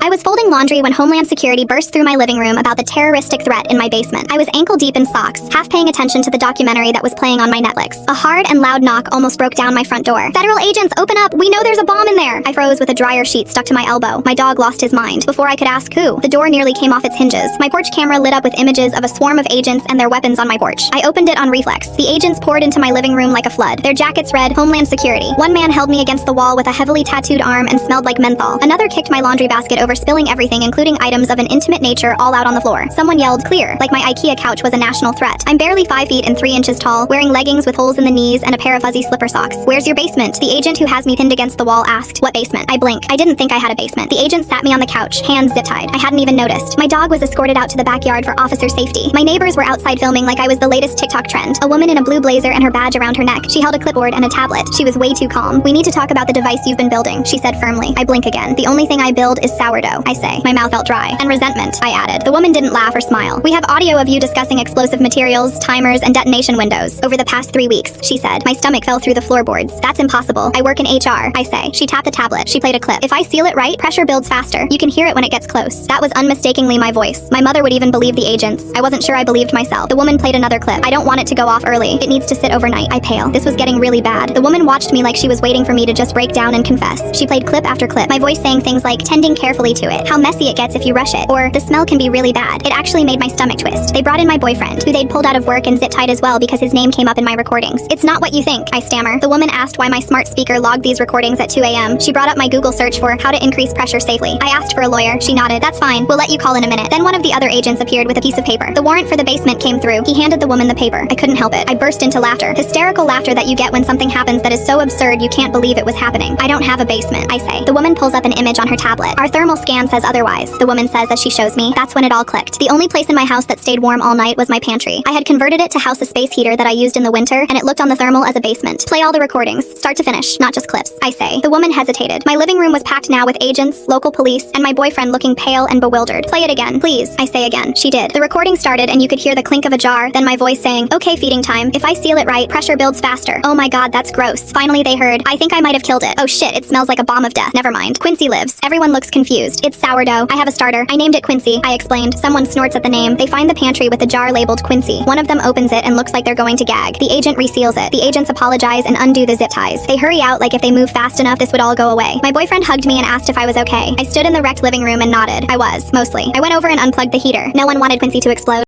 I was folding laundry when Homeland Security burst through my living room about the terroristic threat in my basement. I was ankle deep in socks, half paying attention to the documentary that was playing on my Netflix. A hard and loud knock almost broke down my front door. "Federal agents, open up! We know there's a bomb in there!" I froze with a dryer sheet stuck to my elbow. My dog lost his mind. Before I could ask who, the door nearly came off its hinges. My porch camera lit up with images of a swarm of agents and their weapons on my porch. I opened it on reflex. The agents poured into my living room like a flood. Their jackets read, "Homeland Security." One man held me against the wall with a heavily tattooed arm and smelled like menthol. Another kicked my laundry basket over, spilling everything, including items of an intimate nature, all out on the floor. Someone yelled, "Clear," like my IKEA couch was a national threat. I'm barely 5 feet and 3 inches tall, wearing leggings with holes in the knees and a pair of fuzzy slipper socks. "Where's your basement?" The agent who has me pinned against the wall asked. "What basement?" I blink. I didn't think I had a basement. The agent sat me on the couch, hands zip-tied. I hadn't even noticed. My dog was escorted out to the backyard for officer safety. My neighbors were outside filming like I was the latest TikTok trend. A woman in a blue blazer and her badge around her neck. She held a clipboard and a tablet. She was way too calm. "We need to talk about the device you've been building," she said firmly. I blink again. "The only thing I build is sourdough," I say. My mouth felt dry. "And resentment," I added. The woman didn't laugh or smile. "We have audio of you discussing explosive materials, timers, and detonation windows over the past 3 weeks," she said. My stomach fell through the floorboards. "That's impossible. I work in HR," I say. She tapped the tablet. She played a clip. "If I seal it right, pressure builds faster. You can hear it when it gets close." That was unmistakably my voice. My mother would even believe the agents. I wasn't sure I believed myself. The woman played another clip. "I don't want it to go off early. It needs to sit overnight." I pale. This was getting really bad. The woman watched me like she was waiting for me to just break down and confess. She played clip after clip, my voice saying things like, "Tending carefully to it, how messy it gets if you rush it," or "The smell can be really bad." It actually made my stomach twist. They brought in my boyfriend, who they'd pulled out of work and zip-tied as well because his name came up in my recordings. "It's not what you think," I stammer. The woman asked why my smart speaker logged these recordings at 2 a.m. She brought up my Google search for how to increase pressure safely. I asked for a lawyer. She nodded. "That's fine. We'll let you call in a minute." Then one of the other agents appeared with a piece of paper. The warrant for the basement came through. He handed the woman the paper. I couldn't help it. I burst into laughter. Hysterical laughter that you get when something happens that is so absurd you can't believe it was happening. "I don't have a basement," I say. The woman pulls up an image on her tablet. "Our thermal scan says otherwise," the woman says as she shows me. That's when it all clicked. The only place in my house that stayed warm all night was my pantry. I had converted it to house a space heater that I used in the winter, and it looked on the thermal as a basement. "Play all the recordings, start to finish, not just clips," I say. The woman hesitated. My living room was packed now with agents, local police, and my boyfriend looking pale and bewildered. "Play it again, please," I say again. She did. The recording started and you could hear the clink of a jar, then my voice saying, "Okay, feeding time. If I seal it right, pressure builds faster." Oh my god, that's gross. Finally they heard. "I think I might have killed it." "Oh shit, it smells like a bomb of death." "Never mind. Quincy lives." Everyone looks confused. "It's sourdough. I have a starter. I named it Quincy," I explained. Someone snorts at the name. They find the pantry with the jar labeled Quincy. One of them opens it and looks like they're going to gag. The agent reseals it. The agents apologize and undo the zip ties. They hurry out like if they move fast enough this would all go away. My boyfriend hugged me and asked if I was okay. I stood in the wrecked living room and nodded. I was, mostly. I went over and unplugged the heater. No one wanted Quincy to explode.